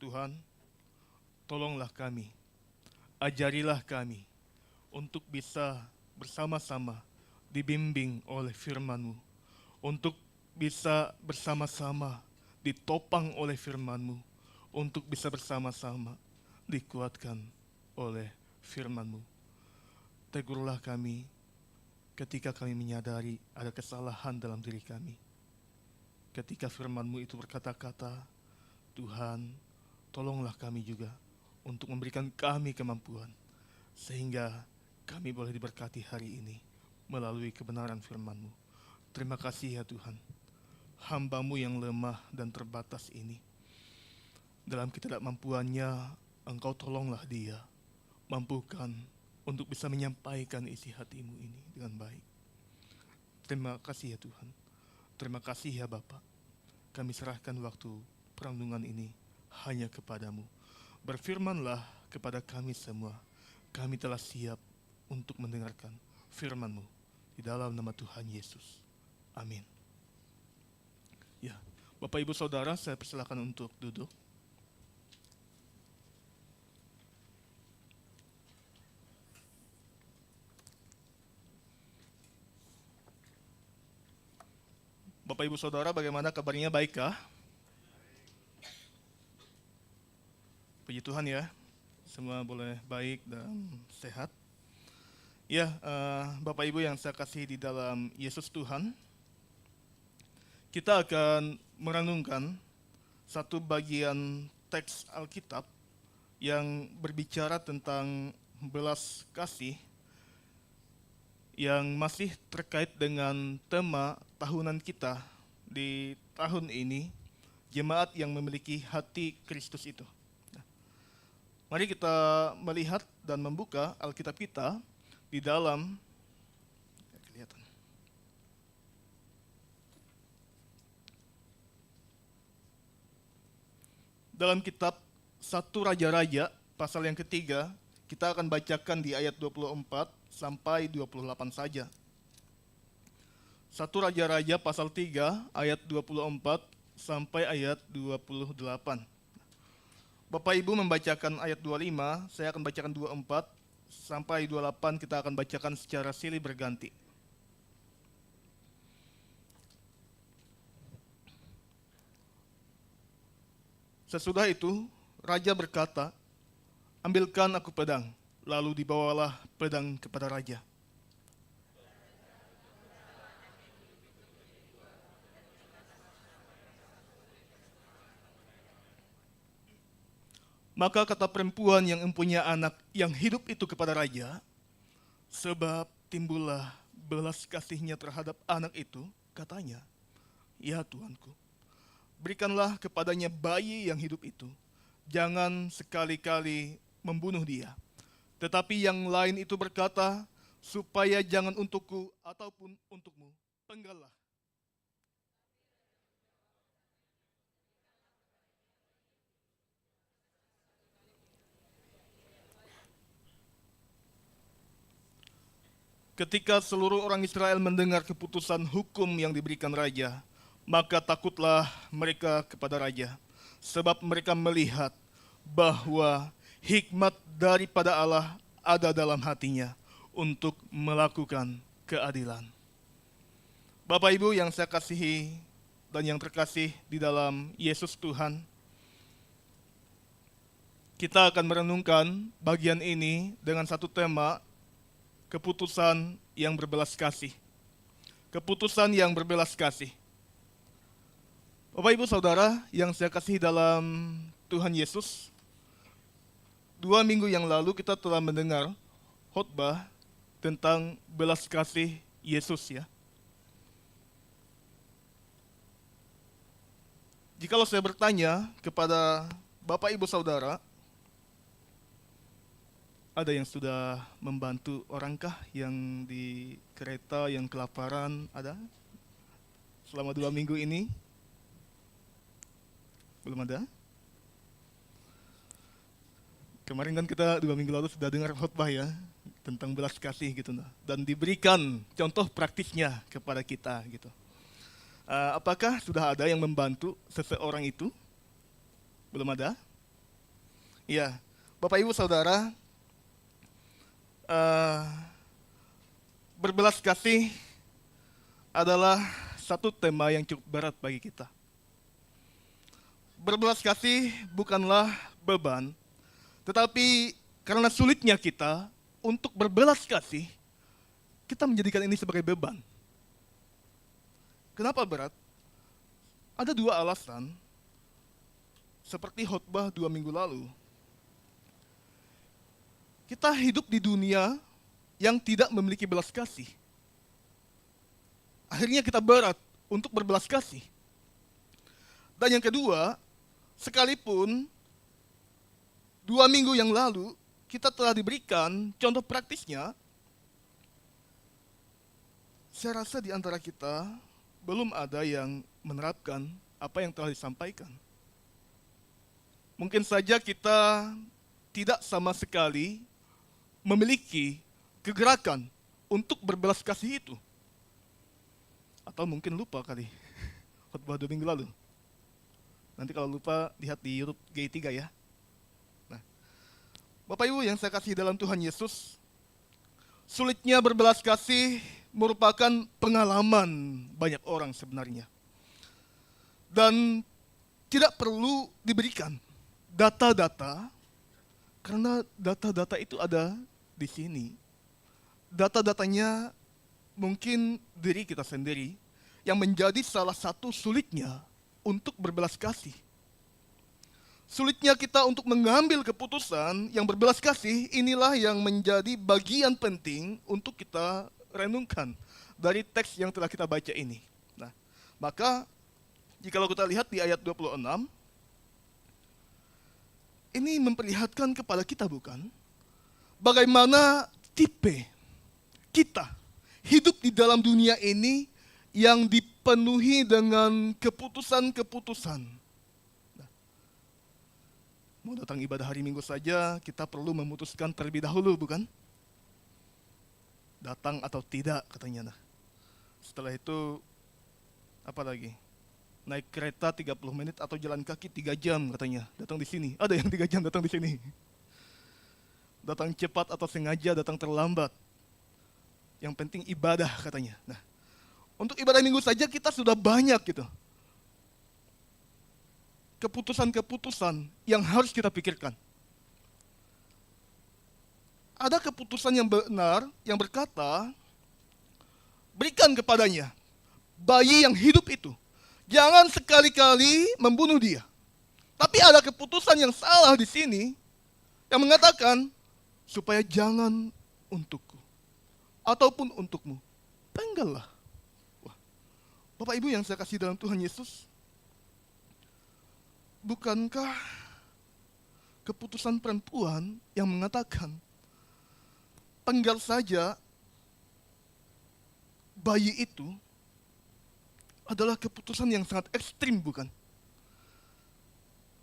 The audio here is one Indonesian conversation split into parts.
Tuhan, tolonglah kami, ajarilah kami untuk bisa bersama-sama dibimbing oleh firman-Mu, untuk bisa bersama-sama ditopang oleh firman-Mu, untuk bisa bersama-sama dikuatkan oleh firman-Mu. Tegurlah kami ketika kami menyadari ada kesalahan dalam diri kami. Ketika firman-Mu itu berkata-kata, Tuhan, tolonglah kami juga untuk memberikan kami kemampuan, sehingga kami boleh diberkati hari ini melalui kebenaran firman-Mu. Terima kasih ya Tuhan, hamba-Mu yang lemah dan terbatas ini. Dalam ketidakmampuannya, Engkau tolonglah dia, mampukan untuk bisa menyampaikan isi hati-Mu ini dengan baik. Terima kasih ya Tuhan, terima kasih ya Bapa. Kami serahkan waktu perenungan ini hanya kepadamu. Berfirmanlah kepada kami semua. Kami telah siap untuk mendengarkan firman-Mu di dalam nama Tuhan Yesus. Amin. Ya, Bapak Ibu Saudara, saya persilakan untuk duduk. Bapak Ibu Saudara, bagaimana kabarnya, baikkah? Puji Tuhan ya, semua boleh baik dan sehat. Ya, Bapak Ibu yang saya kasih di dalam Yesus Tuhan, kita akan merenungkan satu bagian teks Alkitab yang berbicara tentang belas kasih yang masih terkait dengan tema tahunan kita di tahun ini, jemaat yang memiliki hati Kristus itu. Mari kita melihat dan membuka Alkitab kita di dalam kitab 1 Raja-Raja pasal yang ketiga. Kita akan bacakan di ayat 24 sampai 28 saja. 1 Raja-Raja pasal 3 ayat 24 sampai ayat 28. Bapak Ibu membacakan ayat 25, saya akan bacakan 24 sampai 28, kita akan bacakan secara silih berganti. Sesudah itu, raja berkata, "Ambilkan aku pedang." Lalu dibawalah pedang kepada raja. Maka kata perempuan yang mempunyai anak yang hidup itu kepada raja, sebab timbullah belas kasihnya terhadap anak itu, katanya, "Ya Tuanku, berikanlah kepadanya bayi yang hidup itu, jangan sekali-kali membunuh dia." Tetapi yang lain itu berkata, "Supaya jangan untukku ataupun untukmu, penggallah." Ketika seluruh orang Israel mendengar keputusan hukum yang diberikan raja, maka takutlah mereka kepada raja, sebab mereka melihat bahwa hikmat daripada Allah ada dalam hatinya untuk melakukan keadilan. Bapak Ibu yang saya kasihi dan yang terkasih di dalam Yesus Tuhan, kita akan merenungkan bagian ini dengan satu tema, keputusan yang berbelas kasih. Keputusan yang berbelas kasih. Bapak Ibu Saudara yang saya kasihi dalam Tuhan Yesus, 2 minggu yang lalu kita telah mendengar khotbah tentang belas kasih Yesus ya. Jikalau saya bertanya kepada Bapak Ibu Saudara, ada yang sudah membantu orangkah yang di kereta yang kelaparan? Ada? Selama 2 minggu ini? Belum ada? Kemarin kan kita 2 minggu lalu sudah dengar khotbah ya, tentang belas kasih gitu. Dan diberikan contoh praktisnya kepada kita gitu. Apakah sudah ada yang membantu seseorang itu? Belum ada? Ya, Bapak Ibu Saudara, eh, berbelas kasih adalah satu tema yang cukup berat bagi kita. Berbelas kasih bukanlah beban, tetapi karena sulitnya kita untuk berbelas kasih, kita menjadikan ini sebagai beban. Kenapa berat? Ada dua alasan, seperti khotbah 2 minggu lalu. Kita hidup di dunia yang tidak memiliki belas kasih. Akhirnya kita berat untuk berbelas kasih. Dan yang kedua, sekalipun 2 minggu yang lalu kita telah diberikan contoh praktisnya, saya rasa di antara kita belum ada yang menerapkan apa yang telah disampaikan. Mungkin saja kita tidak sama sekali memiliki kegerakan untuk berbelas kasih itu. Atau mungkin lupa kali khotbah 2 minggu lalu. Nanti kalau lupa, lihat di YouTube G3 ya. Nah, Bapak Ibu yang saya kasih dalam Tuhan Yesus, sulitnya berbelas kasih merupakan pengalaman banyak orang sebenarnya. Dan tidak perlu diberikan data-data, karena data-data itu ada di sini. Data-datanya mungkin diri kita sendiri yang menjadi salah satu sulitnya untuk berbelas kasih. Sulitnya kita untuk mengambil keputusan yang berbelas kasih, inilah yang menjadi bagian penting untuk kita renungkan dari teks yang telah kita baca ini. Nah, maka jikalau kita lihat di ayat 26, ini memperlihatkan kepada kita bukan? Bagaimana tipe kita hidup di dalam dunia ini yang dipenuhi dengan keputusan-keputusan. Nah, mau datang ibadah hari Minggu saja, kita perlu memutuskan terlebih dahulu, bukan? Datang atau tidak, katanya. Nah, setelah itu, apa lagi? Naik kereta 30 menit atau jalan kaki 3 jam, katanya. Datang di sini. Ada yang 3 jam datang di sini. Datang cepat atau sengaja datang terlambat. Yang penting ibadah, katanya. Nah, untuk ibadah Minggu saja kita sudah banyak gitu. Keputusan-keputusan yang harus kita pikirkan. Ada keputusan yang benar yang berkata, berikan kepadanya bayi yang hidup itu. Jangan sekali-kali membunuh dia. Tapi ada keputusan yang salah di sini yang mengatakan supaya jangan untukku ataupun untukmu. Penggallah. Wah, Bapak Ibu yang saya kasih dalam Tuhan Yesus, bukankah keputusan perempuan yang mengatakan penggal saja bayi itu adalah keputusan yang sangat ekstrim, bukan?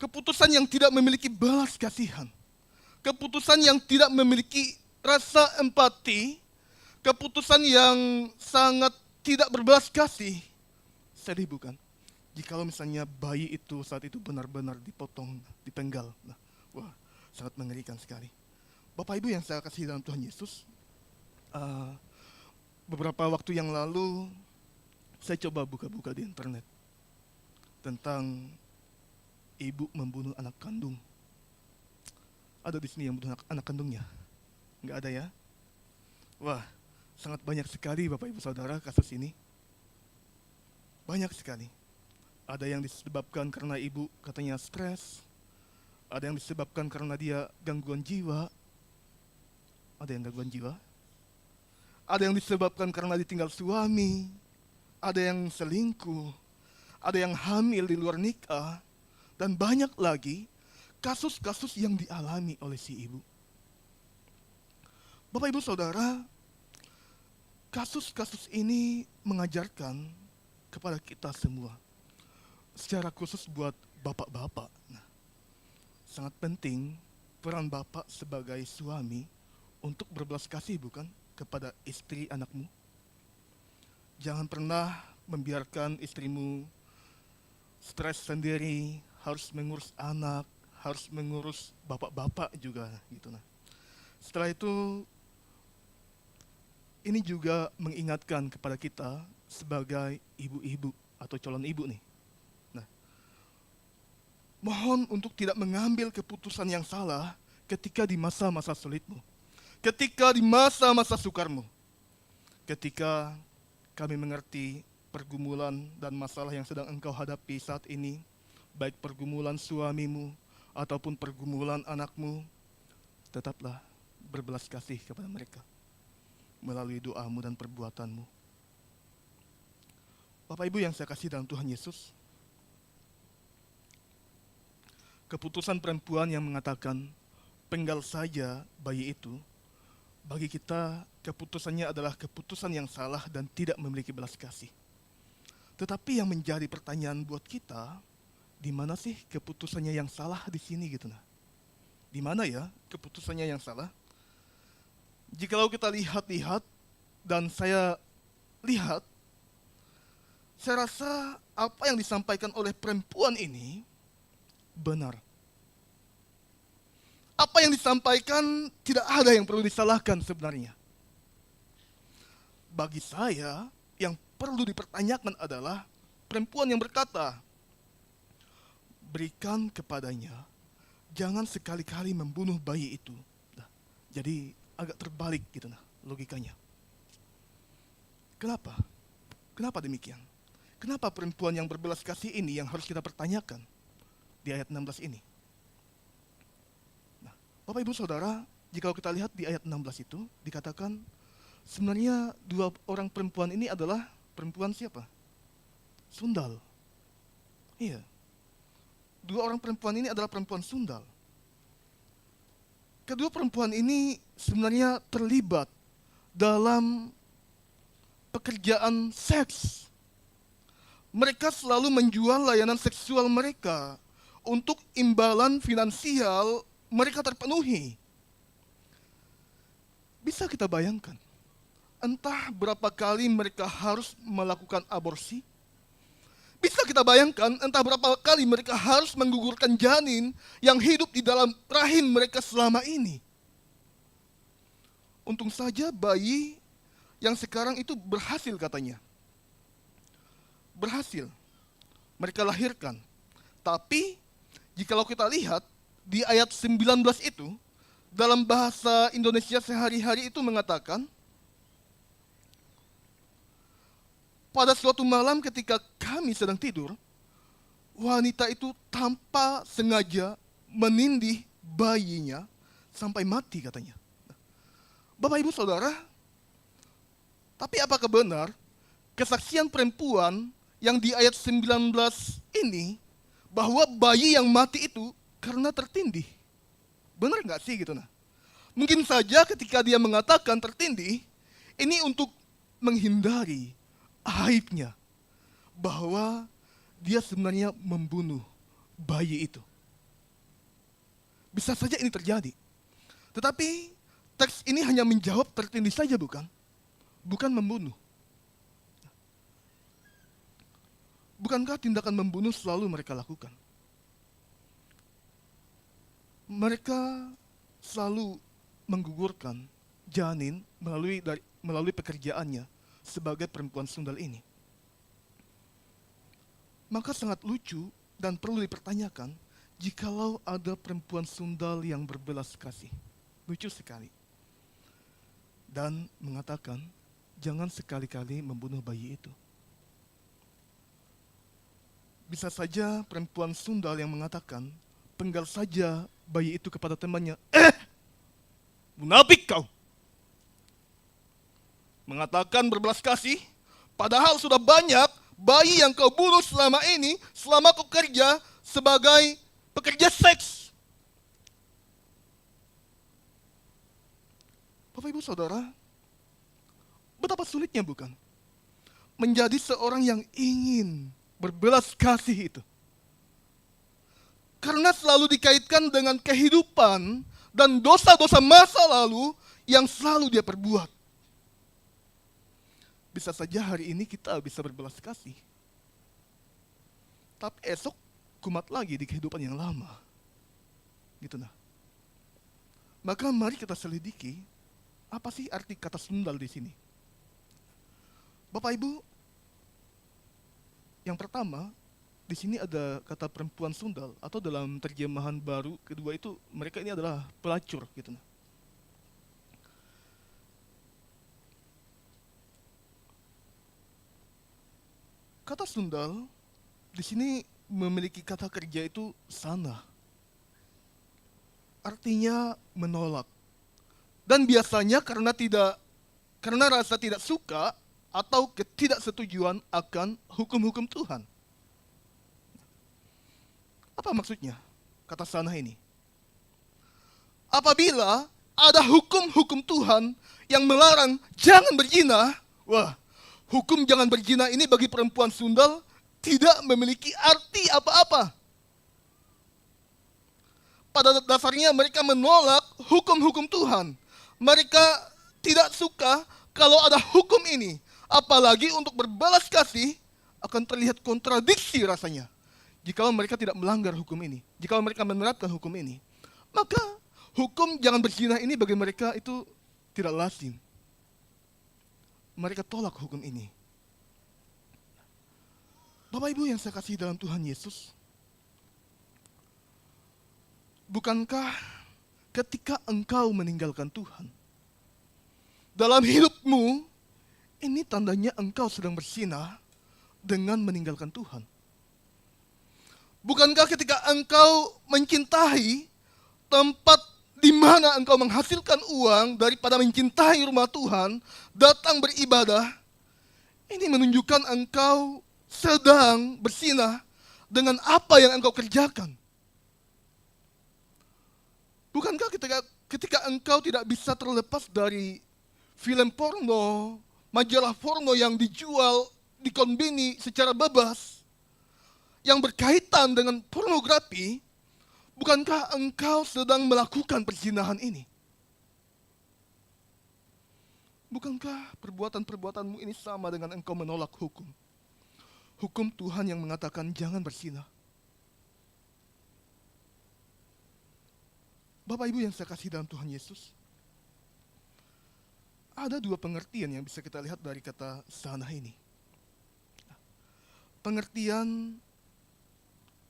Keputusan yang tidak memiliki belas kasihan. Keputusan yang tidak memiliki rasa empati. Keputusan yang sangat tidak berbelas kasih. Sedih, bukan? Jikalau misalnya bayi itu saat itu benar-benar dipotong, dipenggal. Nah, wah, sangat mengerikan sekali. Bapak Ibu yang saya kasih dalam Tuhan Yesus, beberapa waktu yang lalu saya coba buka-buka di internet tentang ibu membunuh anak kandung. Ada di sini yang membunuh anak kandungnya? Nggak ada ya? Wah, sangat banyak sekali Bapak Ibu Saudara kasus ini. Banyak sekali. Ada yang disebabkan karena ibu katanya stres. Ada yang disebabkan karena dia gangguan jiwa. Ada yang gangguan jiwa. Ada yang disebabkan karena ditinggal suami. Ada yang selingkuh, ada yang hamil di luar nikah, dan banyak lagi kasus-kasus yang dialami oleh si ibu. Bapak Ibu Saudara, kasus-kasus ini mengajarkan kepada kita semua, secara khusus buat bapak-bapak. Nah, sangat penting peran bapak sebagai suami untuk berbelas kasih, bukan, kepada istri anakmu. Jangan pernah membiarkan istrimu stres sendiri, harus mengurus anak, harus mengurus bapak-bapak juga gitu. Nah, setelah itu ini juga mengingatkan kepada kita sebagai ibu-ibu atau calon ibu nih. Nah, mohon untuk tidak mengambil keputusan yang salah ketika di masa-masa sulitmu, ketika di masa-masa sukarmu, ketika kami mengerti pergumulan dan masalah yang sedang engkau hadapi saat ini, baik pergumulan suamimu ataupun pergumulan anakmu, tetaplah berbelas kasih kepada mereka melalui doamu dan perbuatanmu. Bapak Ibu yang saya kasih dalam Tuhan Yesus, keputusan perempuan yang mengatakan penggal saja bayi itu, bagi kita keputusannya adalah keputusan yang salah dan tidak memiliki belas kasih. Tetapi yang menjadi pertanyaan buat kita, di mana sih keputusannya yang salah di sini gitu nah? Di mana ya keputusannya yang salah? Jikalau kita lihat-lihat dan saya lihat, saya rasa apa yang disampaikan oleh perempuan ini benar. Apa yang disampaikan tidak ada yang perlu disalahkan sebenarnya. Bagi saya, yang perlu dipertanyakan adalah perempuan yang berkata, berikan kepadanya, jangan sekali-kali membunuh bayi itu. Nah, jadi agak terbalik gitu nah logikanya. Kenapa? Kenapa demikian? Kenapa perempuan yang berbelas kasih ini yang harus kita pertanyakan di ayat 16 ini? Nah, Bapak Ibu Saudara, jika kita lihat di ayat 16 itu dikatakan sebenarnya dua orang perempuan ini adalah perempuan siapa? Sundal. Iya. Dua orang perempuan ini adalah perempuan sundal. Kedua perempuan ini sebenarnya terlibat dalam pekerjaan seks. Mereka selalu menjual layanan seksual mereka untuk imbalan finansial mereka terpenuhi. Bisa kita bayangkan, entah berapa kali mereka harus melakukan aborsi. Bisa kita bayangkan entah berapa kali mereka harus menggugurkan janin yang hidup di dalam rahim mereka selama ini. Untung saja bayi yang sekarang itu berhasil katanya. Berhasil. Mereka lahirkan. Tapi jikalau kita lihat di ayat 19 itu, dalam bahasa Indonesia sehari-hari itu mengatakan, pada suatu malam ketika kami sedang tidur, wanita itu tanpa sengaja menindih bayinya sampai mati katanya. Bapak Ibu Saudara, tapi apakah benar kesaksian perempuan yang di ayat 19 ini bahwa bayi yang mati itu karena tertindih? Benar nggak sih gitu nah? Mungkin saja ketika dia mengatakan tertindih, ini untuk menghindari aibnya bahwa dia sebenarnya membunuh bayi itu. Bisa saja ini terjadi. Tetapi teks ini hanya menjawab tertindih saja bukan? Bukan membunuh. Bukankah tindakan membunuh selalu mereka lakukan? Mereka selalu menggugurkan janin melalui pekerjaannya sebagai perempuan sundal ini. Maka sangat lucu dan perlu dipertanyakan jikalau ada perempuan sundal yang berbelas kasih. Lucu sekali. Dan mengatakan, jangan sekali-kali membunuh bayi itu. Bisa saja perempuan sundal yang mengatakan, penggal saja bayi itu kepada temannya. Munafik kau! Mengatakan berbelas kasih, padahal sudah banyak bayi yang kau bunuh selama ini, selama kau kerja sebagai pekerja seks. Bapak Ibu Saudara, betapa sulitnya bukan? Menjadi seorang yang ingin berbelas kasih itu. Karena selalu dikaitkan dengan kehidupan dan dosa-dosa masa lalu yang selalu dia perbuat. Bisa saja hari ini kita bisa berbelas kasih. Tapi esok kumat lagi di kehidupan yang lama. gitu nah. Maka mari kita selidiki apa sih arti kata sundal di sini. Bapak Ibu, yang pertama di sini ada kata perempuan sundal atau dalam terjemahan baru kedua itu mereka ini adalah pelacur gitu nah. Kata sundal di sini memiliki kata kerja itu sana. Artinya menolak. Dan biasanya karena rasa tidak suka atau ketidaksetujuan akan hukum-hukum Tuhan. Apa maksudnya kata sana ini? Apabila ada hukum-hukum Tuhan yang melarang jangan berzina, wah, hukum jangan berzina ini bagi perempuan sundal tidak memiliki arti apa-apa. Pada dasarnya mereka menolak hukum-hukum Tuhan. Mereka tidak suka kalau ada hukum ini. Apalagi untuk berbalas kasih akan terlihat kontradiksi rasanya. Jika mereka tidak melanggar hukum ini. Jika mereka menerapkan hukum ini. Maka hukum jangan berzina ini bagi mereka itu tidak lazim. Mereka tolak hukum ini. Bapak Ibu yang saya kasih dalam Tuhan Yesus, bukankah ketika engkau meninggalkan Tuhan, dalam hidupmu, ini tandanya engkau sedang bersinah dengan meninggalkan Tuhan. Bukankah ketika engkau mencintai tempat di mana engkau menghasilkan uang daripada mencintai rumah Tuhan, datang beribadah, ini menunjukkan engkau sedang bersinah dengan apa yang engkau kerjakan. Bukankah ketika engkau tidak bisa terlepas dari film porno, majalah porno yang dijual di konbini secara bebas, yang berkaitan dengan pornografi, bukankah engkau sedang melakukan perzinahan ini? Bukankah perbuatan-perbuatanmu ini sama dengan engkau menolak hukum? Hukum Tuhan yang mengatakan jangan berzinah. Bapak Ibu yang saya kasih dalam Tuhan Yesus, ada dua pengertian yang bisa kita lihat dari kata sana ini. Pengertian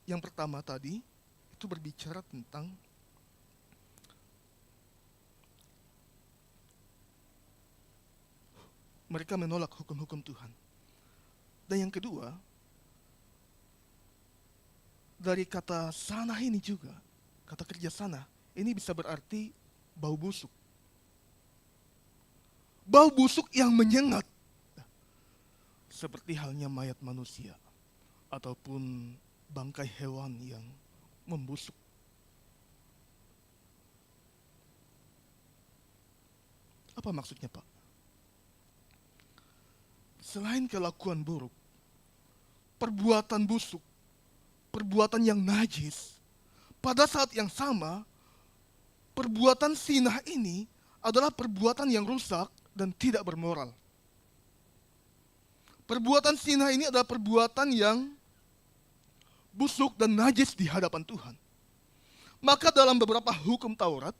yang pertama tadi itu berbicara tentang mereka menolak hukum-hukum Tuhan. Dan yang kedua, dari kata sana ini juga, kata kerja sana, ini bisa berarti bau busuk. Bau busuk yang menyengat. Seperti halnya mayat manusia ataupun bangkai hewan yang membusuk. Apa maksudnya, Pak? Selain kelakuan buruk, perbuatan busuk, perbuatan yang najis, pada saat yang sama, perbuatan sinah ini adalah perbuatan yang rusak dan tidak bermoral. Perbuatan sinah ini adalah perbuatan yang busuk dan najis di hadapan Tuhan. Maka dalam beberapa hukum Taurat,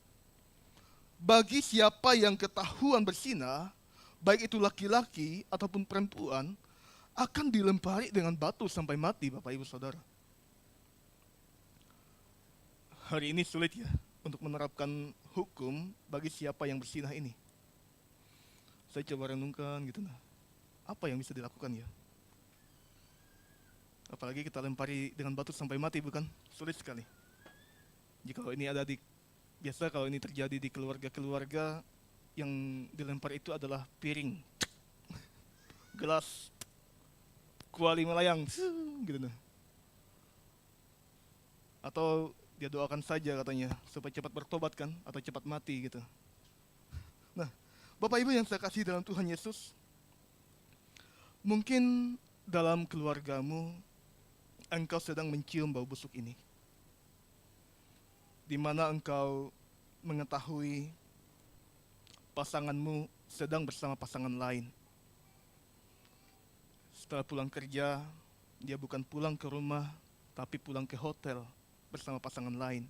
bagi siapa yang ketahuan bersinah, baik itu laki-laki ataupun perempuan, akan dilempari dengan batu sampai mati, Bapak Ibu Saudara. Hari ini sulit ya untuk menerapkan hukum bagi siapa yang bersinah ini. Saya coba renungkan gitu nah. Apa yang bisa dilakukan ya? Apalagi kita lempari dengan batu sampai mati, bukan? Sulit sekali. Jika ini ada biasa kalau ini terjadi di keluarga-keluarga, yang dilempar itu adalah piring, gelas, kuali melayang, gitu nah. Atau dia doakan saja katanya supaya cepat bertobat kan, atau cepat mati gitu. Nah, Bapak Ibu yang saya kasih dalam Tuhan Yesus, mungkin dalam keluargamu engkau sedang mencium bau busuk ini, di mana engkau mengetahui pasanganmu sedang bersama pasangan lain. Setelah pulang kerja, dia bukan pulang ke rumah, tapi pulang ke hotel bersama pasangan lain.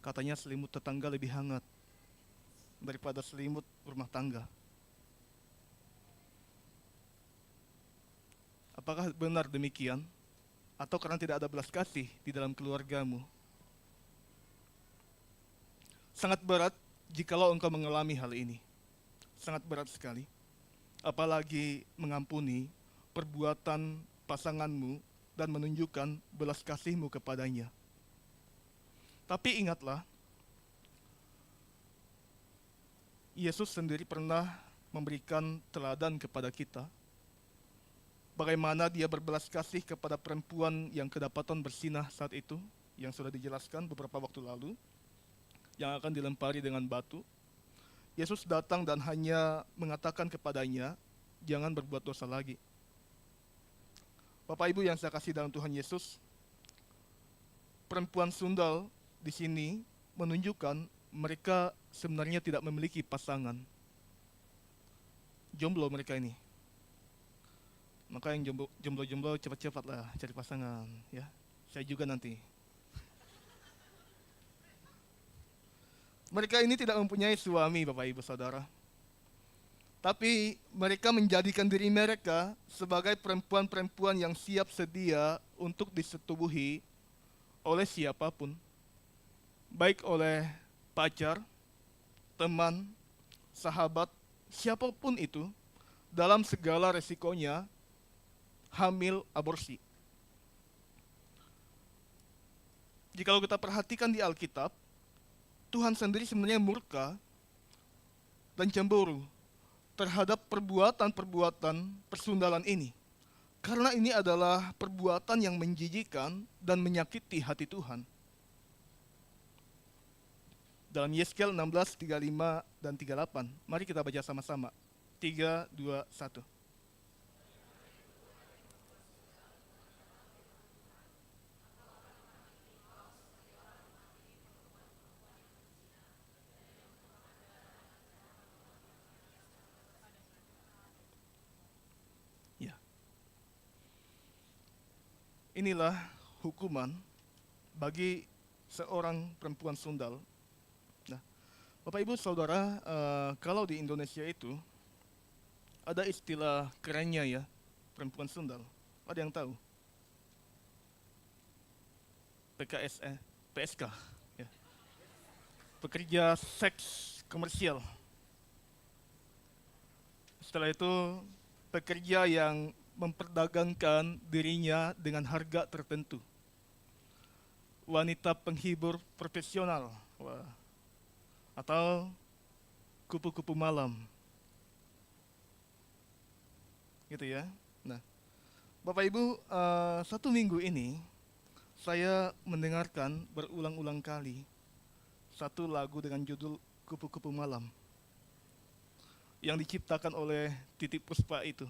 Katanya selimut tetangga lebih hangat daripada selimut rumah tangga. Apakah benar demikian? Atau karena tidak ada belas kasih di dalam keluargamu? Sangat berat jikalau engkau mengalami hal ini. Sangat berat sekali. Apalagi mengampuni perbuatan pasanganmu dan menunjukkan belas kasihmu kepadanya. Tapi ingatlah, Yesus sendiri pernah memberikan teladan kepada kita bagaimana dia berbelas kasih kepada perempuan yang kedapatan bersinah saat itu, yang sudah dijelaskan beberapa waktu lalu, yang akan dilempari dengan batu. Yesus datang dan hanya mengatakan kepadanya, jangan berbuat dosa lagi. Bapak Ibu yang saya kasih dalam Tuhan Yesus, perempuan sundal di sini menunjukkan mereka sebenarnya tidak memiliki pasangan. Jomblo mereka ini. Maka yang jomblo-jomblo cepat-cepatlah cari pasangan, ya. Saya juga nanti. Mereka ini tidak mempunyai suami, Bapak Ibu Saudara. Tapi mereka menjadikan diri mereka sebagai perempuan-perempuan yang siap sedia untuk disetubuhi oleh siapapun. Baik oleh pacar, teman, sahabat, siapapun itu, dalam segala resikonya, hamil, aborsi. Jika kita perhatikan di Alkitab, Tuhan sendiri sebenarnya murka dan cemburu terhadap perbuatan-perbuatan persundalan ini. Karena ini adalah perbuatan yang menjijikan dan menyakiti hati Tuhan. Dalam Yeskel 16, 35 dan 38, mari kita baca sama-sama. 3, 2, 1. Inilah hukuman bagi seorang perempuan sundal. Nah, Bapak Ibu Saudara, kalau di Indonesia itu ada istilah kerennya ya, perempuan sundal. Ada yang tahu? PSK, ya. Pekerja seks komersial. Setelah itu pekerja yang memperdagangkan dirinya dengan harga tertentu. Wanita penghibur profesional, atau kupu-kupu malam. Gitu ya. Nah, Bapak Ibu, 1 minggu ini saya mendengarkan berulang-ulang kali satu lagu dengan judul Kupu-kupu Malam yang diciptakan oleh Titiek Puspa itu.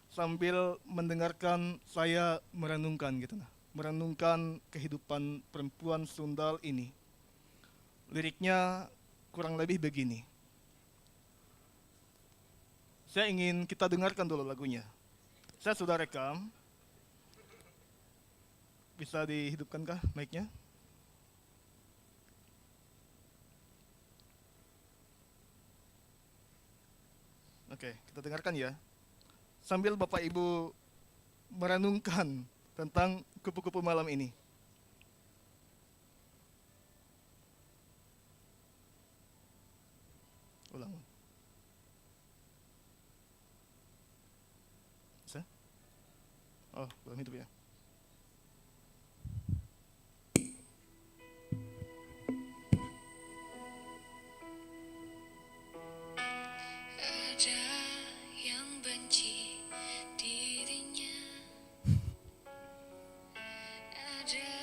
Sambil mendengarkan saya merenungkan gitu, merenungkan kehidupan perempuan sundal ini. Liriknya kurang lebih begini. Saya ingin kita dengarkan dulu lagunya. Saya sudah rekam. Bisa dihidupkankah mic-nya? Oke, kita dengarkan ya. Sambil Bapak Ibu merenungkan tentang kupu-kupu malam ini. Ulang. Bisa? Oh, belum hidup ya. Ada yang benci dirinya, ada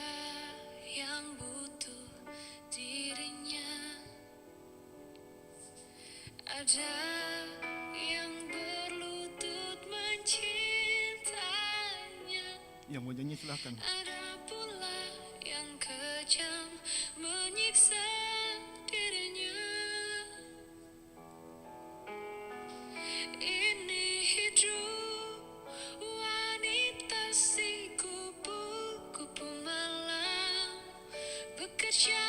yang butuh dirinya, ada yang berlutut mencintainya. Yang mau nyanyi silahkan. Ada pula yang kejam menyiksa dirinya. Ini hidup wanita si kupu-kupu malam, bekerja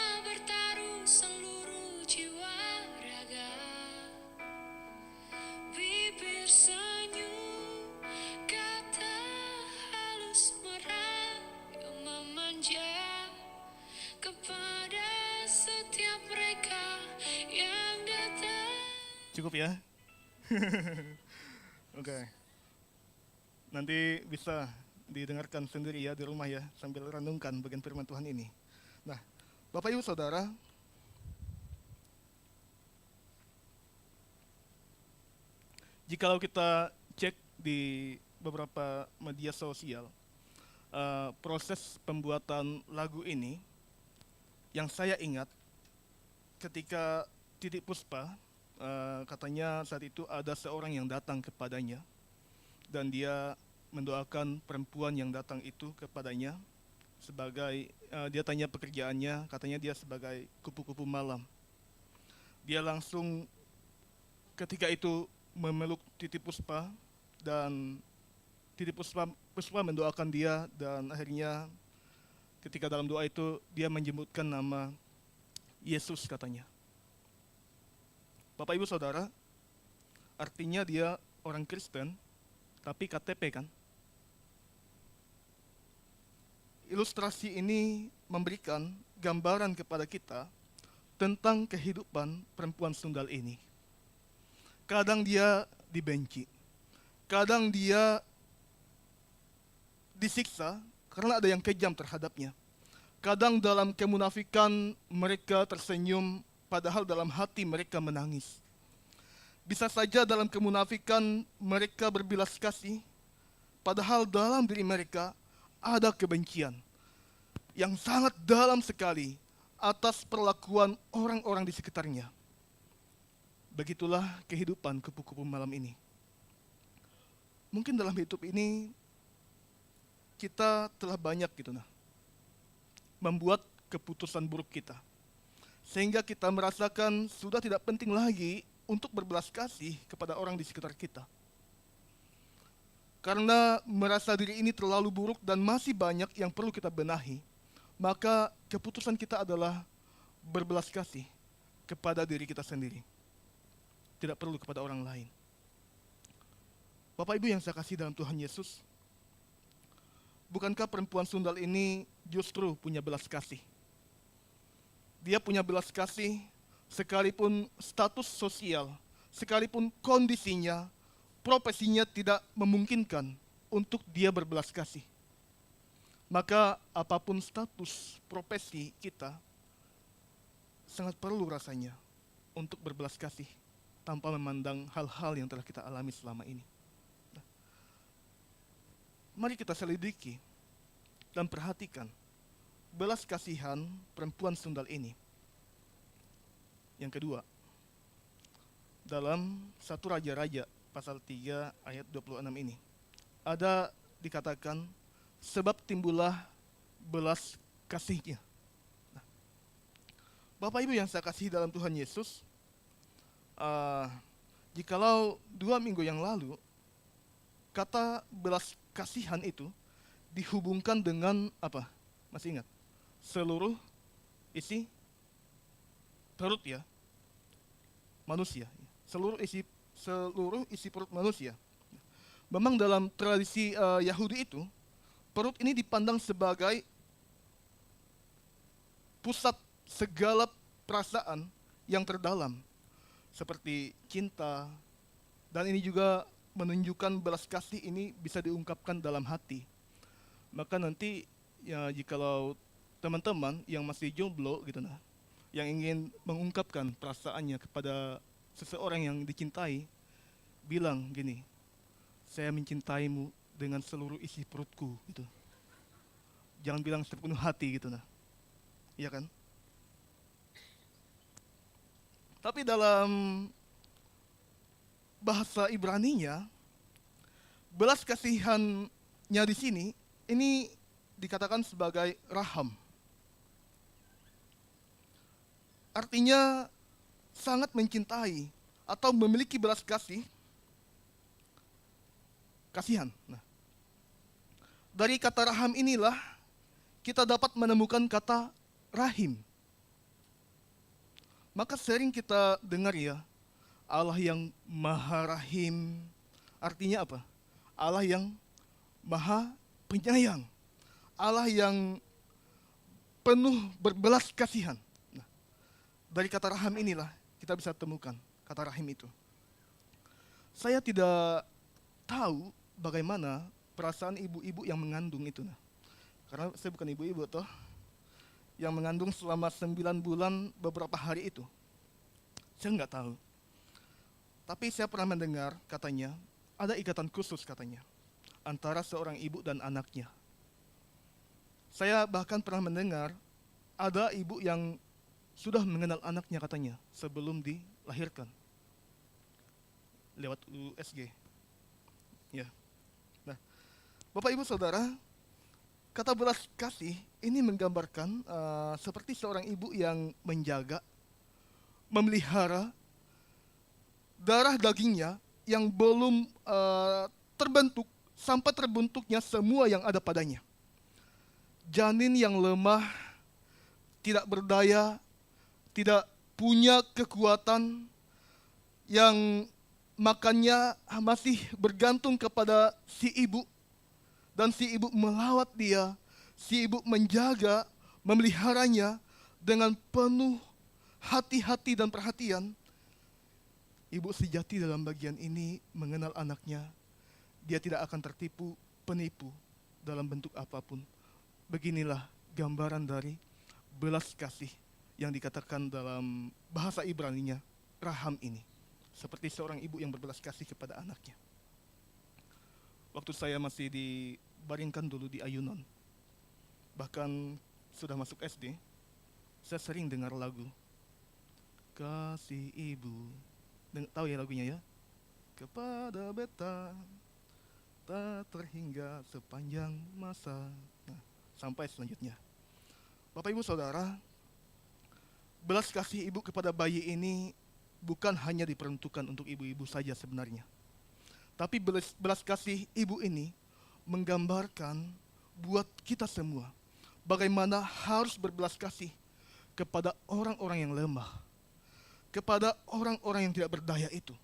Cukup ya? Oke. Nanti bisa didengarkan sendiri ya di rumah ya, sambil renungkan bagian firman Tuhan ini. Nah, Bapak Ibu Saudara, jikalau kita cek di beberapa media sosial, proses pembuatan lagu ini, yang saya ingat ketika Titiek Puspa, katanya saat itu ada seorang yang datang kepadanya, dan dia mendoakan perempuan yang datang itu kepadanya sebagai, dia tanya pekerjaannya, katanya dia sebagai kupu-kupu malam. Dia langsung ketika itu memeluk Titiek Puspa, dan Titiek Puspa mendoakan dia, dan akhirnya ketika dalam doa itu dia menyebutkan nama Yesus katanya. Bapak Ibu Saudara, artinya dia orang Kristen, tapi KTP kan. Ilustrasi ini memberikan gambaran kepada kita tentang kehidupan perempuan Sundal ini. Kadang dia dibenci, kadang dia disiksa karena ada yang kejam terhadapnya. Kadang dalam kemunafikan mereka tersenyum, padahal dalam hati mereka menangis. Bisa saja dalam kemunafikan mereka berbelas kasih, padahal dalam diri mereka ada kebencian yang sangat dalam sekali atas perlakuan orang-orang di sekitarnya. Begitulah kehidupan kupu-kupu malam ini. Mungkin dalam hidup ini kita telah banyak membuat keputusan buruk kita, sehingga kita merasakan sudah tidak penting lagi untuk berbelas kasih kepada orang di sekitar kita. Karena merasa diri ini terlalu buruk dan masih banyak yang perlu kita benahi, maka keputusan kita adalah berbelas kasih kepada diri kita sendiri, tidak perlu kepada orang lain. Bapak Ibu yang saya kasih dalam Tuhan Yesus, bukankah perempuan Sundal ini justru punya belas kasih? Dia punya belas kasih sekalipun status sosial, sekalipun kondisinya, profesinya tidak memungkinkan untuk dia berbelas kasih. Maka apapun status profesi kita, sangat perlu rasanya untuk berbelas kasih tanpa memandang hal-hal yang telah kita alami selama ini. Mari kita selidiki dan perhatikan belas kasihan perempuan Sundal ini. Yang kedua, dalam 1 Raja-Raja pasal 3 ayat 26 ini, ada dikatakan, sebab timbullah belas kasihnya. Nah, Bapak Ibu yang saya kasih dalam Tuhan Yesus, jikalau 2 minggu yang lalu, kata belas kasihan itu dihubungkan dengan apa? Masih ingat? Seluruh isi perut ya, manusia. Seluruh isi perut manusia. Memang dalam tradisi Yahudi itu, perut ini dipandang sebagai pusat segala perasaan yang terdalam, seperti cinta, dan ini juga menunjukkan belas kasih ini bisa diungkapkan dalam hati. Maka nanti ya, jikalau teman-teman yang masih jomblo yang ingin mengungkapkan perasaannya kepada seseorang yang dicintai, bilang gini, saya mencintaimu dengan seluruh isi perutku gitu. Jangan bilang sepenuh hati iya kan? Tapi dalam bahasa Ibraninya, belas kasihannya di sini ini dikatakan sebagai raham. Artinya sangat mencintai atau memiliki belas kasihan. Nah, dari kata raham inilah kita dapat menemukan kata rahim. Maka sering kita dengar ya, Allah yang Maha Rahim, artinya apa? Allah yang Maha Penyayang, Allah yang penuh berbelas kasihan. Nah, dari kata rahim inilah kita bisa temukan kata rahim itu. Saya tidak tahu bagaimana perasaan ibu-ibu yang mengandung itu. Nah. Karena saya bukan ibu-ibu toh, yang mengandung selama 9 bulan beberapa hari itu. Saya nggak tahu. Tapi saya pernah mendengar katanya, ada ikatan khusus katanya, antara seorang ibu dan anaknya. Saya bahkan pernah mendengar, ada ibu yang sudah mengenal anaknya katanya, sebelum dilahirkan. Lewat USG. Ya. Nah, Bapak Ibu Saudara, kata belas kasih ini menggambarkan seperti seorang ibu yang menjaga, memelihara darah dagingnya yang belum terbentuk sampai terbentuknya semua yang ada padanya. Janin yang lemah, tidak berdaya, tidak punya kekuatan, yang makannya masih bergantung kepada si ibu, dan si ibu melawat dia, si ibu menjaga, memeliharanya dengan penuh hati-hati dan perhatian. Ibu sejati dalam bagian ini mengenal anaknya. Dia tidak akan tertipu penipu dalam bentuk apapun. Beginilah gambaran dari belas kasih yang dikatakan dalam bahasa Ibraninya, raham ini. Seperti seorang ibu yang berbelas kasih kepada anaknya. Waktu saya masih dibaringkan dulu di ayunan, bahkan sudah masuk SD, saya sering dengar lagu Kasih Ibu. Tahu ya lagunya ya? Kepada beta tak terhingga sepanjang masa. Nah, sampai selanjutnya. Bapak Ibu Saudara, belas kasih ibu kepada bayi ini bukan hanya diperuntukkan untuk ibu-ibu saja sebenarnya. Tapi belas kasih ibu ini menggambarkan buat kita semua bagaimana harus berbelas kasih kepada orang-orang yang lemah, kepada orang-orang yang tidak berdaya itu.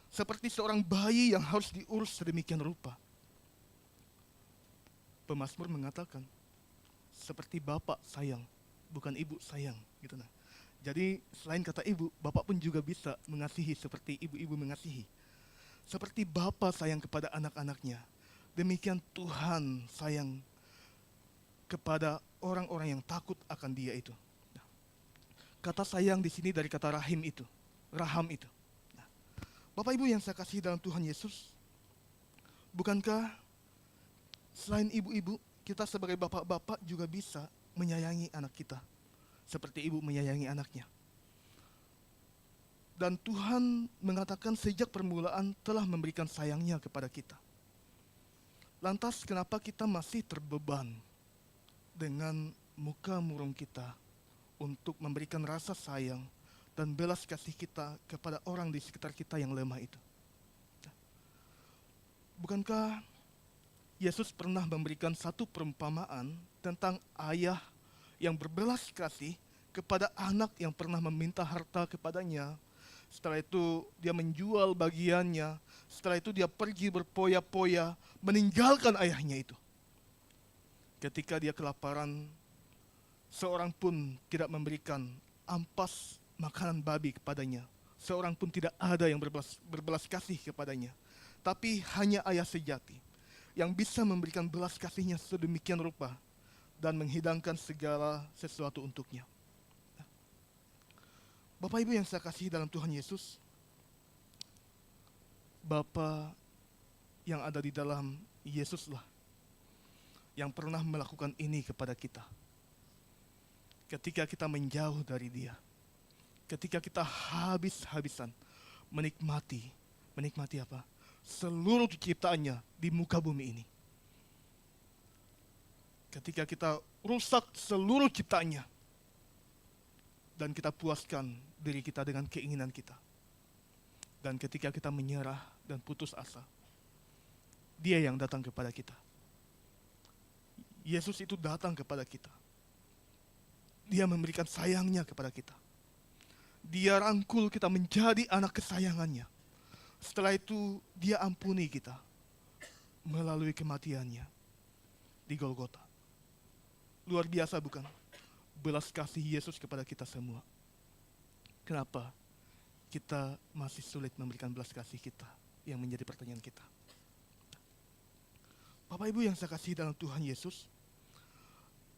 Seperti seorang bayi yang harus diurus sedemikian rupa. Pemazmur mengatakan, seperti bapak sayang, bukan ibu sayang. Gitu nah. Jadi selain kata ibu, bapak pun juga bisa mengasihi seperti ibu-ibu mengasihi. Seperti bapa sayang kepada anak-anaknya, demikian Tuhan sayang kepada orang-orang yang takut akan Dia itu. Nah, kata sayang di sini dari kata rahim itu, raham itu. Nah, Bapak Ibu yang saya kasih dalam Tuhan Yesus, bukankah selain ibu-ibu, kita sebagai bapak-bapak juga bisa menyayangi anak kita, seperti ibu menyayangi anaknya. Dan Tuhan mengatakan sejak permulaan telah memberikan sayangnya kepada kita. Lantas kenapa kita masih terbeban dengan muka murung kita untuk memberikan rasa sayang dan belas kasih kita kepada orang di sekitar kita yang lemah itu? Bukankah Yesus pernah memberikan satu perumpamaan tentang ayah yang berbelas kasih kepada anak yang pernah meminta harta kepadanya? Setelah itu dia menjual bagiannya. Setelah itu dia pergi berpoya-poya meninggalkan ayahnya itu. Ketika dia kelaparan, seorang pun tidak memberikan ampas makanan babi kepadanya. Seorang pun tidak ada yang berbelas kasih kepadanya. Tapi hanya ayah sejati yang bisa memberikan belas kasihnya sedemikian rupa dan menghidangkan segala sesuatu untuknya. Bapak Ibu yang saya kasih dalam Tuhan Yesus, Bapa yang ada di dalam Yesuslah yang pernah melakukan ini kepada kita. Ketika kita menjauh dari Dia, ketika kita habis-habisan menikmati apa? Seluruh ciptaannya di muka bumi ini. Ketika kita rusak seluruh ciptaannya, dan kita puaskan diri kita dengan keinginan kita. Dan ketika kita menyerah dan putus asa, Dia yang datang kepada kita. Yesus itu datang kepada kita. Dia memberikan sayangnya kepada kita. Dia rangkul kita menjadi anak kesayangannya. Setelah itu Dia ampuni kita melalui kematiannya di Golgota. Luar biasa bukan? Belas kasih Yesus kepada kita semua. Kenapa kita masih sulit memberikan belas kasih kita yang menjadi pertanyaan kita. Bapak Ibu yang saya kasihi dalam Tuhan Yesus,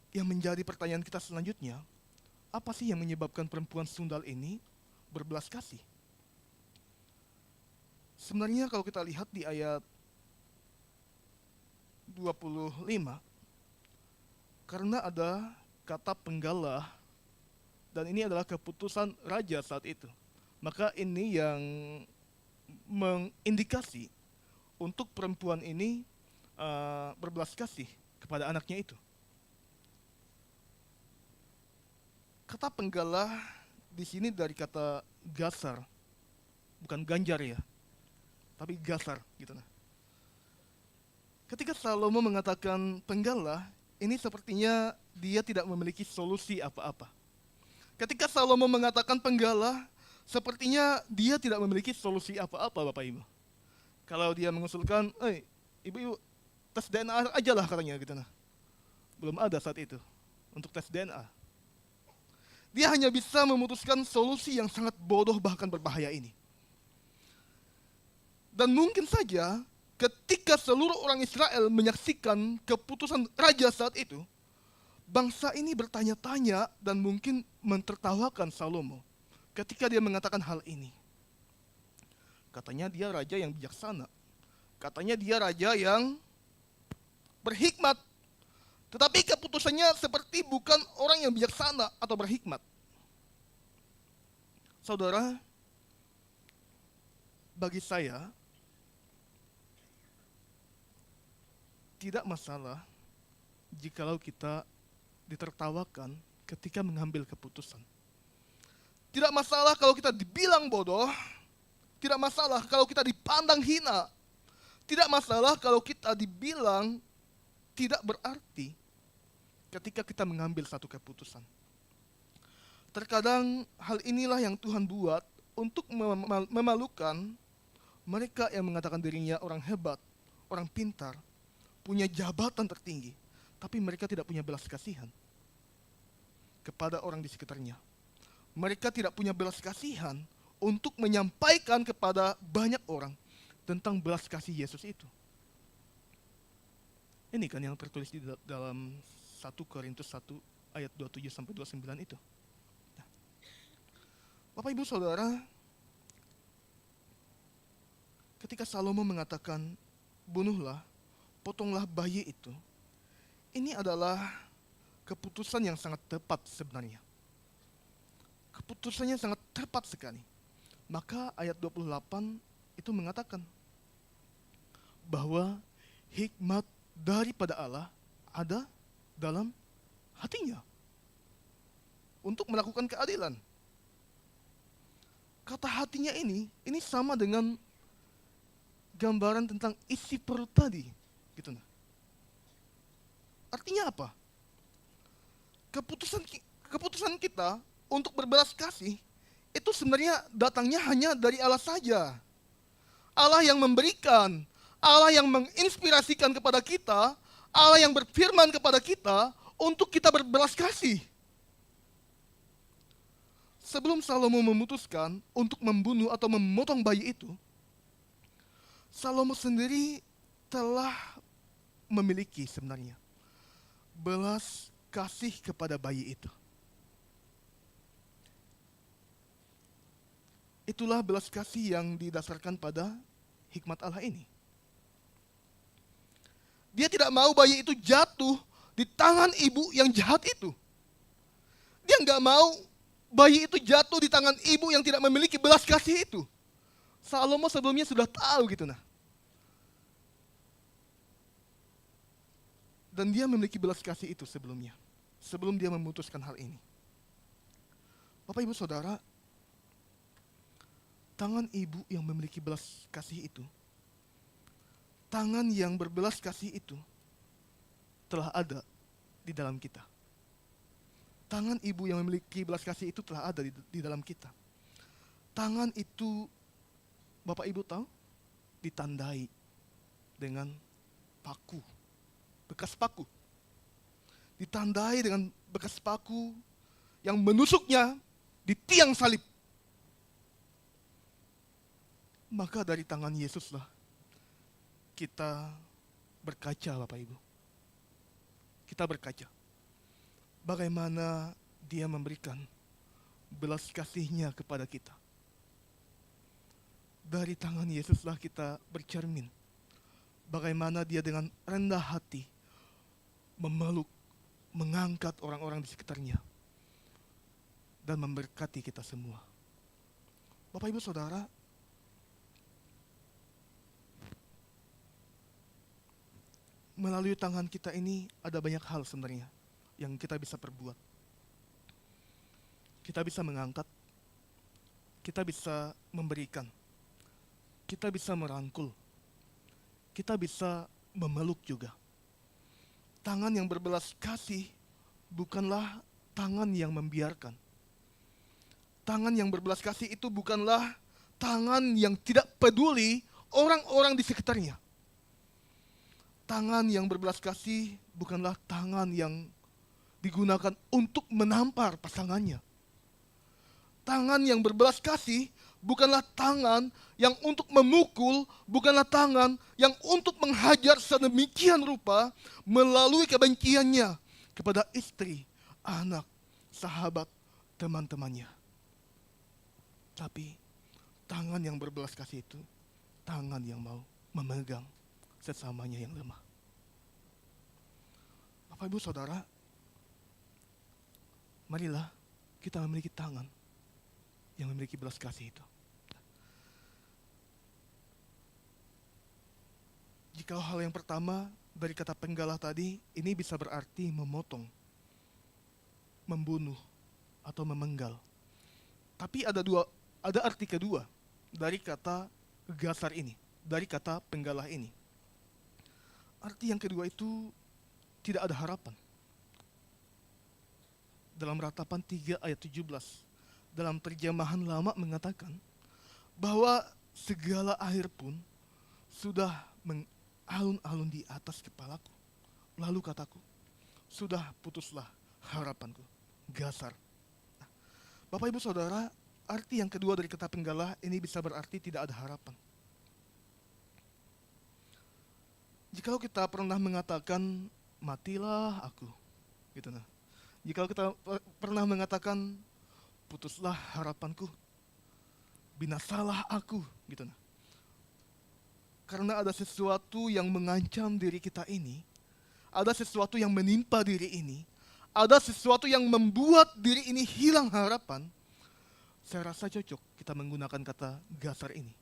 yang menjadi pertanyaan kita selanjutnya, apa sih yang menyebabkan perempuan sundal ini berbelas kasih? Sebenarnya kalau kita lihat di ayat 25, karena ada kata penggalah, dan ini adalah keputusan raja saat itu. Maka ini yang mengindikasi untuk perempuan ini berbelas kasih kepada anaknya itu. Kata penggalah di sini dari kata gasar, bukan ganjar ya, tapi gasar gitu nah. Ketika Salomo mengatakan penggalah, ini sepertinya dia tidak memiliki solusi apa-apa. Ketika Salomo mengatakan penggalah, sepertinya dia tidak memiliki solusi apa-apa, Bapak Ibu. Kalau dia mengusulkan, ibu-ibu tes DNA aja lah katanya gitu nah. Belum ada saat itu untuk tes DNA. Dia hanya bisa memutuskan solusi yang sangat bodoh bahkan berbahaya ini. Dan mungkin saja ketika seluruh orang Israel menyaksikan keputusan raja saat itu, bangsa ini bertanya-tanya dan mungkin mentertawakan Salomo ketika dia mengatakan hal ini. Katanya dia raja yang bijaksana. Katanya dia raja yang berhikmat. Tetapi keputusannya seperti bukan orang yang bijaksana atau berhikmat. Saudara, bagi saya, tidak masalah jikalau kita ditertawakan ketika mengambil keputusan. Tidak masalah kalau kita dibilang bodoh, tidak masalah kalau kita dipandang hina, tidak masalah kalau kita dibilang tidak berarti ketika kita mengambil satu keputusan. Terkadang hal inilah yang Tuhan buat untuk memalukan mereka yang mengatakan dirinya orang hebat, orang pintar, punya jabatan tertinggi, tapi mereka tidak punya belas kasihan kepada orang di sekitarnya. Mereka tidak punya belas kasihan untuk menyampaikan kepada banyak orang tentang belas kasih Yesus itu. Ini kan yang tertulis di dalam 1 Korintus 1 ayat 27 sampai 29 itu. Nah, Bapak Ibu Saudara, ketika Salomo mengatakan bunuhlah, potonglah bayi itu, ini adalah keputusan yang sangat tepat sebenarnya. Keputusannya sangat tepat sekali. Maka ayat 28 itu mengatakan bahwa hikmat daripada Allah ada dalam hatinya untuk melakukan keadilan. Kata hatinya ini sama dengan gambaran tentang isi perut tadi, gitu nah. Artinya apa? Keputusan kita untuk berbelas kasih itu sebenarnya datangnya hanya dari Allah saja. Allah yang memberikan, Allah yang menginspirasikan kepada kita, Allah yang berfirman kepada kita untuk kita berbelas kasih. Sebelum Salomo memutuskan untuk membunuh atau memotong bayi itu, Salomo sendiri telah memiliki sebenarnya belas kasih kepada bayi itu. Itulah belas kasih yang didasarkan pada hikmat Allah ini. Dia tidak mau bayi itu jatuh di tangan ibu yang jahat itu. Dia nggak mau bayi itu jatuh di tangan ibu yang tidak memiliki belas kasih itu. Salomo sebelumnya sudah tahu gitu nah. Dan dia memiliki belas kasih itu sebelumnya. Sebelum dia memutuskan hal ini. Bapak Ibu Saudara, tangan ibu yang memiliki belas kasih itu, tangan yang berbelas kasih itu telah ada di dalam kita. Tangan ibu yang memiliki belas kasih itu telah ada di dalam kita. Tangan itu, Bapak Ibu tahu, ditandai dengan paku, bekas paku. Ditandai dengan bekas paku yang menusuknya di tiang salib. Maka dari tangan Yesuslah kita berkaca, Bapak Ibu. Kita berkaca bagaimana Dia memberikan belas kasih-Nya kepada kita. Dari tangan Yesuslah kita bercermin bagaimana Dia dengan rendah hati memeluk, mengangkat orang-orang di sekitarnya, dan memberkati kita semua. Bapak Ibu Saudara, melalui tangan kita ini ada banyak hal sebenarnya yang kita bisa perbuat. Kita bisa mengangkat, kita bisa memberikan, kita bisa merangkul, kita bisa memeluk juga. Tangan yang berbelas kasih bukanlah tangan yang membiarkan. Tangan yang berbelas kasih itu bukanlah tangan yang tidak peduli orang-orang di sekitarnya. Tangan yang berbelas kasih bukanlah tangan yang digunakan untuk menampar pasangannya. Tangan yang berbelas kasih bukanlah tangan yang untuk memukul, bukanlah tangan yang untuk menghajar sedemikian rupa melalui kebenciannya kepada istri, anak, sahabat, teman-temannya. Tapi tangan yang berbelas kasih itu tangan yang mau memegang sesamanya yang lemah. Bapak Ibu Saudara, marilah kita memiliki tangan yang memiliki belas kasih itu. Jika hal yang pertama dari kata penggalah tadi, ini bisa berarti memotong, membunuh, atau memenggal. Tapi ada arti kedua dari kata gasar ini, dari kata penggalah ini. Arti yang kedua itu tidak ada harapan. Dalam Ratapan 3 ayat 17, dalam terjemahan lama mengatakan bahwa segala air pun sudah mengalun-alun di atas kepalaku. Lalu kataku, sudah putuslah harapanku, gasar. Nah, Bapak Ibu Saudara, arti yang kedua dari kata penggalah ini bisa berarti tidak ada harapan. Jikalau kita pernah mengatakan, matilah aku, gitu nah. Jikalau kita pernah mengatakan, putuslah harapanku, binasalah aku, gitu nah. Karena ada sesuatu yang mengancam diri kita ini, ada sesuatu yang menimpa diri ini, ada sesuatu yang membuat diri ini hilang harapan. Saya rasa cocok kita menggunakan kata gasar ini.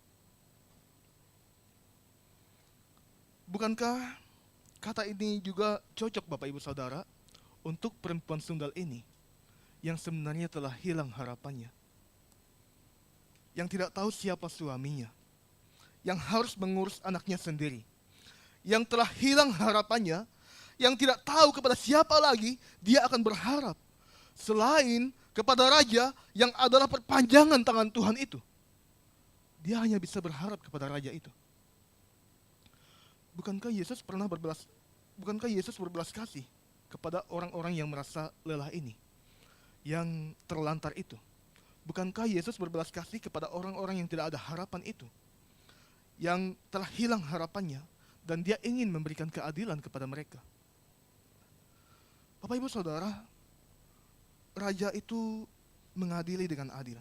Bukankah kata ini juga cocok Bapak Ibu Saudara untuk perempuan Sundal ini yang sebenarnya telah hilang harapannya, yang tidak tahu siapa suaminya, yang harus mengurus anaknya sendiri, yang telah hilang harapannya, yang tidak tahu kepada siapa lagi dia akan berharap selain kepada Raja yang adalah perpanjangan tangan Tuhan itu. Dia hanya bisa berharap kepada Raja itu. Bukankah Yesus berbelas kasih kepada orang-orang yang merasa lelah ini, yang terlantar itu? Bukankah Yesus berbelas kasih kepada orang-orang yang tidak ada harapan itu, yang telah hilang harapannya, dan Dia ingin memberikan keadilan kepada mereka? Bapak Ibu Saudara, Raja itu mengadili dengan adil,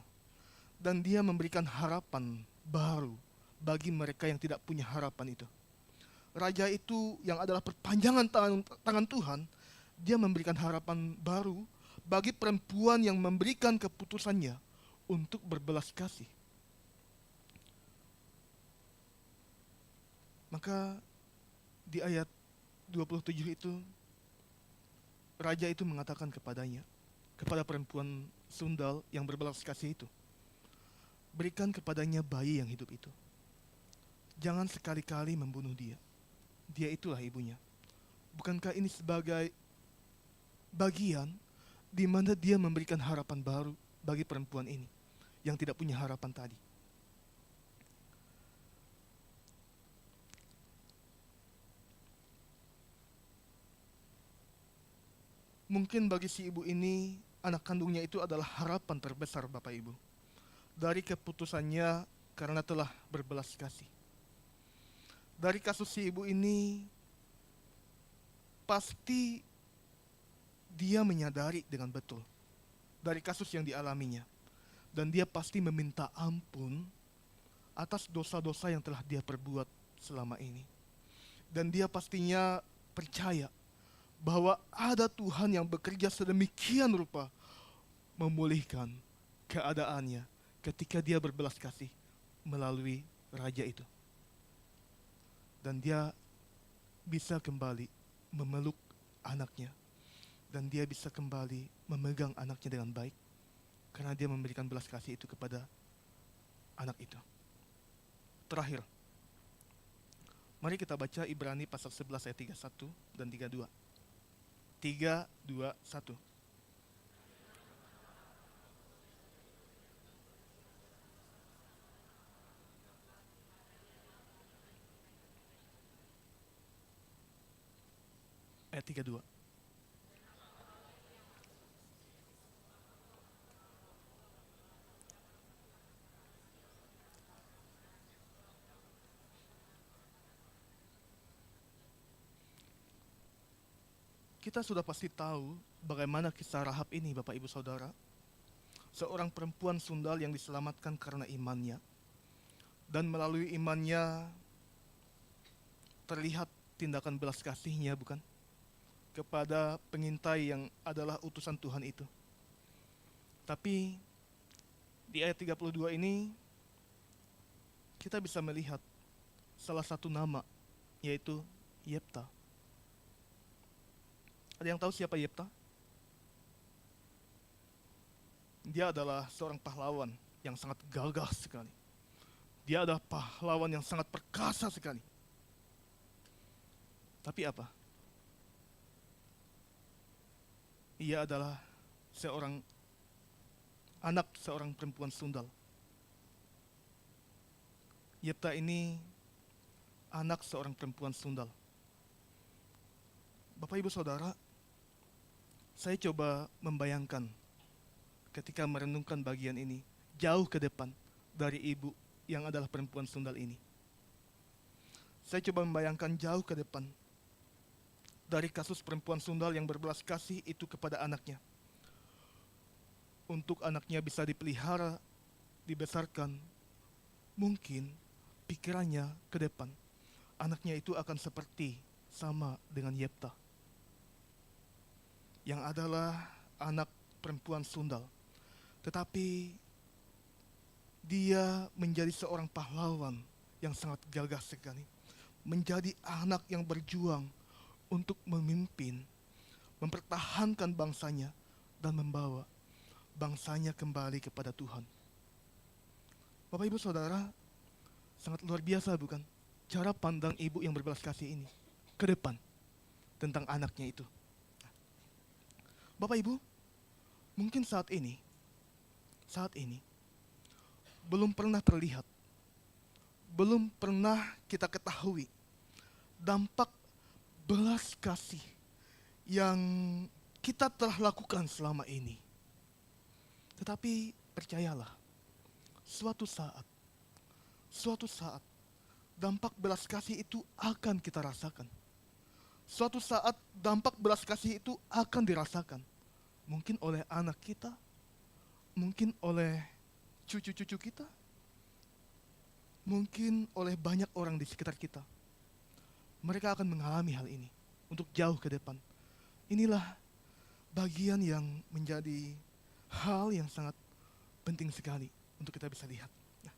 dan Dia memberikan harapan baru bagi mereka yang tidak punya harapan itu. Raja itu yang adalah perpanjangan tangan Tuhan, Dia memberikan harapan baru bagi perempuan yang memberikan keputusannya untuk berbelas kasih. Maka di ayat 27 itu, Raja itu mengatakan kepada perempuan Sundal yang berbelas kasih itu, berikan kepadanya bayi yang hidup itu. Jangan sekali-kali membunuh dia. Dia itulah ibunya. Bukankah ini sebagai bagian di mana Dia memberikan harapan baru bagi perempuan ini yang tidak punya harapan tadi? Mungkin bagi si ibu ini, anak kandungnya itu adalah harapan terbesar Bapak Ibu. Dari keputusannya karena telah berbelas kasih. Dari kasus si ibu ini, pasti dia menyadari dengan betul dari kasus yang dialaminya. Dan dia pasti meminta ampun atas dosa-dosa yang telah dia perbuat selama ini. Dan dia pastinya percaya bahwa ada Tuhan yang bekerja sedemikian rupa memulihkan keadaannya ketika dia berbelas kasih melalui raja itu. Dan dia bisa kembali memeluk anaknya. Dan dia bisa kembali memegang anaknya dengan baik. Karena dia memberikan belas kasih itu kepada anak itu. Terakhir, mari kita baca Ibrani pasal 11 ayat 31 dan 32. 3, 2, 1. Ayat 32. Kita sudah pasti tahu bagaimana kisah Rahab ini, Bapak Ibu Saudara. Seorang perempuan sundal yang diselamatkan karena imannya. Dan melalui imannya terlihat tindakan belas kasihnya, bukan? Kepada pengintai yang adalah utusan Tuhan itu. Tapi di ayat 32 ini kita bisa melihat salah satu nama, yaitu Yefta. Ada yang tahu siapa Yefta? Dia adalah seorang pahlawan yang sangat gagah sekali. Dia adalah pahlawan yang sangat perkasa sekali. Tapi apa? Ia adalah anak seorang perempuan sundal. Yefta ini anak seorang perempuan sundal. Bapak Ibu Saudara, saya coba membayangkan ketika merenungkan bagian ini jauh ke depan dari ibu yang adalah perempuan sundal ini. Saya coba membayangkan jauh ke depan dari kasus perempuan sundal yang berbelas kasih itu kepada anaknya. Untuk anaknya bisa dipelihara, dibesarkan, mungkin pikirannya ke depan anaknya itu akan seperti sama dengan Yefta, yang adalah anak perempuan sundal. Tetapi dia menjadi seorang pahlawan yang sangat gagah sekali. Menjadi anak yang berjuang untuk memimpin, mempertahankan bangsanya, dan membawa bangsanya kembali kepada Tuhan. Bapak Ibu Saudara, sangat luar biasa bukan? Cara pandang ibu yang berbelas kasih ini ke depan tentang anaknya itu. Bapak Ibu, mungkin saat ini belum pernah terlihat, belum pernah kita ketahui dampak belas kasih yang kita telah lakukan selama ini. Tetapi percayalah, suatu saat dampak belas kasih itu akan kita rasakan. Suatu saat dampak belas kasih itu akan dirasakan. Mungkin oleh anak kita, mungkin oleh cucu-cucu kita, mungkin oleh banyak orang di sekitar kita. Mereka akan mengalami hal ini untuk jauh ke depan. Inilah bagian yang menjadi hal yang sangat penting sekali untuk kita bisa lihat. Nah,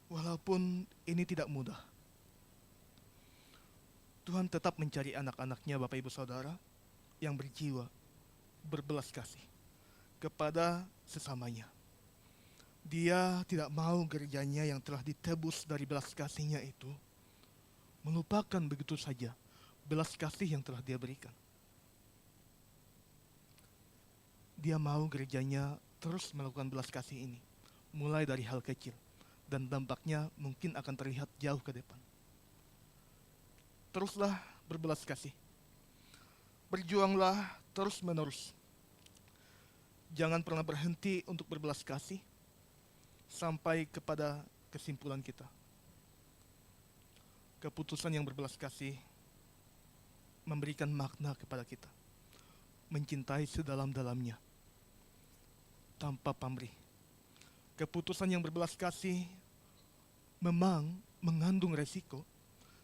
walaupun ini tidak mudah, Tuhan tetap mencari anak-anaknya, Bapak Ibu Saudara, yang berjiwa berbelas kasih kepada sesamanya. Dia tidak mau gerejanya yang telah ditebus dari belas kasihnya itu melupakan begitu saja belas kasih yang telah dia berikan. Dia mau gerejanya terus melakukan belas kasih ini, mulai dari hal kecil, dan dampaknya mungkin akan terlihat jauh ke depan. Teruslah berbelas kasih. Berjuanglah terus-menerus. Jangan pernah berhenti untuk berbelas kasih. sampai kepada kesimpulan kita. Keputusan yang berbelas kasih memberikan makna kepada kita, mencintai sedalam-dalamnya tanpa pamrih. Keputusan yang berbelas kasih memang mengandung resiko,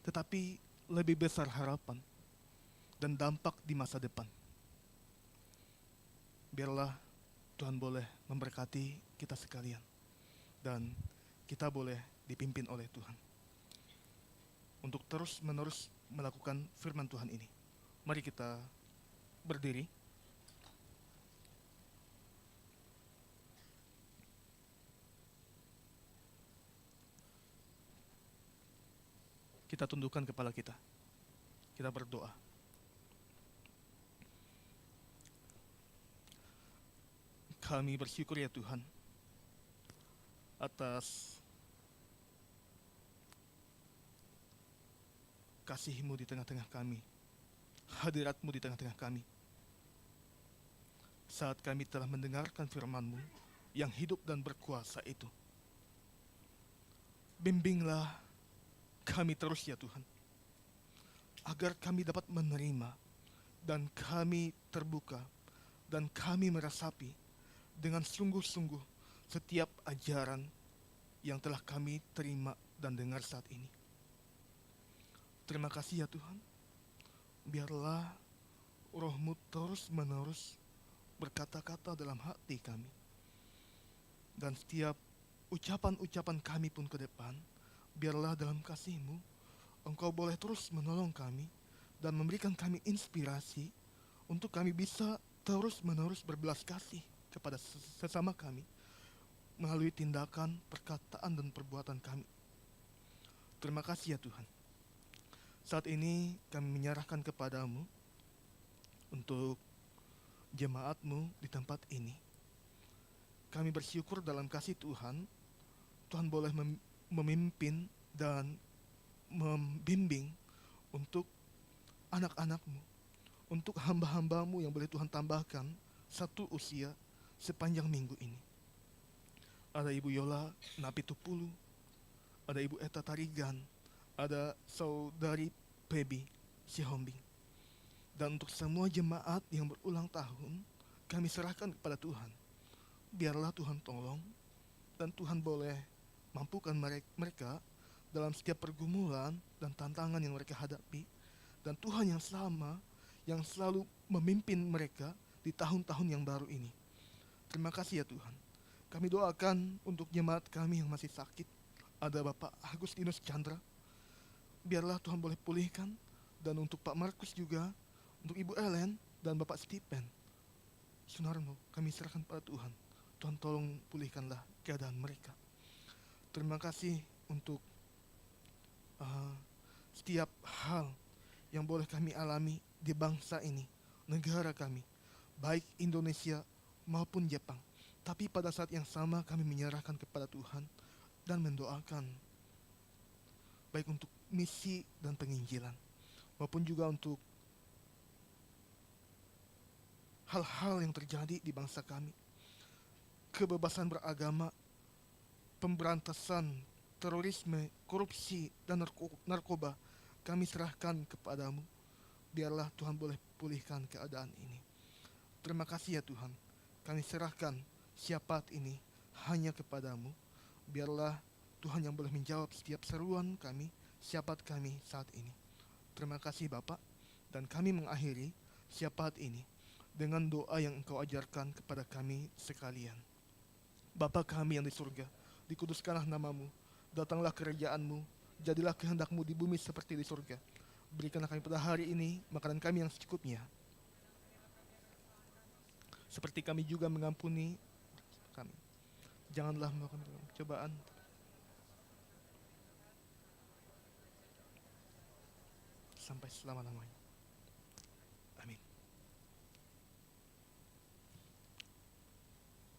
tetapi lebih besar harapan dan dampak di masa depan. Biarlah Tuhan boleh memberkati kita sekalian dan kita boleh dipimpin oleh Tuhan untuk terus-menerus melakukan firman Tuhan ini. Mari kita berdiri. Kita tundukkan kepala kita. Kita berdoa. Kami bersyukur ya Tuhan atas kasih-Mu di tengah-tengah kami, hadirat-Mu di tengah-tengah kami. Saat kami telah mendengarkan firman-Mu yang hidup dan berkuasa itu, bimbinglah kami terus ya Tuhan, agar kami dapat menerima dan kami terbuka dan kami meresapi dengan sungguh-sungguh setiap ajaran yang telah kami terima dan dengar saat ini. Terima kasih ya Tuhan. Biarlah Roh-Mu terus-menerus berkata-kata dalam hati kami. Dan setiap ucapan-ucapan kami pun ke depan, biarlah dalam kasih-Mu, Engkau boleh terus menolong kami dan memberikan kami inspirasi untuk kami bisa terus-menerus berbelas kasih kepada sesama kami melalui tindakan, perkataan, dan perbuatan kami. Terima kasih ya Tuhan. Saat ini kami menyerahkan kepadamu untuk jemaat-Mu di tempat ini. Kami bersyukur dalam kasih Tuhan, Tuhan boleh memimpin dan membimbing untuk anak-anak-Mu, untuk hamba-hamba-Mu yang boleh Tuhan tambahkan satu usia sepanjang minggu ini. Ada Ibu Yola Napitupulu, ada Ibu Eta Tarigan, ada Saudari Pebi Sihombing. Dan untuk semua jemaat yang berulang tahun, kami serahkan kepada Tuhan. Biarlah Tuhan tolong dan Tuhan boleh mampukan mereka dalam setiap pergumulan dan tantangan yang mereka hadapi. Dan Tuhan yang sama, yang selalu memimpin mereka di tahun-tahun yang baru ini. Terima kasih ya Tuhan. Kami doakan untuk jemaat kami yang masih sakit. Ada Bapak Agustinus Chandra, biarlah Tuhan boleh pulihkan. Dan untuk Pak Markus juga, untuk Ibu Ellen dan Bapak Stephen Sunarno, kami serahkan pada Tuhan. Tuhan tolong pulihkanlah keadaan mereka. Terima kasih untuk setiap hal yang boleh kami alami di bangsa ini, negara kami, baik Indonesia maupun Jepang. Tapi pada saat yang sama kami menyerahkan kepada Tuhan dan mendoakan baik untuk misi dan penginjilan maupun juga untuk hal-hal yang terjadi di bangsa kami. Kebebasan beragama, pemberantasan terorisme, korupsi, dan narkoba, kami serahkan kepadamu. Biarlah Tuhan boleh pulihkan keadaan ini. Terima kasih ya Tuhan. Kami serahkan syafaat ini hanya kepadamu. Biarlah Tuhan yang boleh menjawab setiap seruan kami, syafaat kami saat ini. Terima kasih Bapak, dan kami mengakhiri syafaat ini dengan doa yang Engkau ajarkan kepada kami sekalian. Bapa kami yang di surga, dikuduskanlah namamu, datanglah kerajaan-Mu, jadilah kehendak-Mu di bumi seperti di surga. Berikanlah kami pada hari ini makanan kami yang secukupnya, seperti kami juga mengampuni kami. Janganlah membawa kami dalam cobaan, sampai selama-lamanya.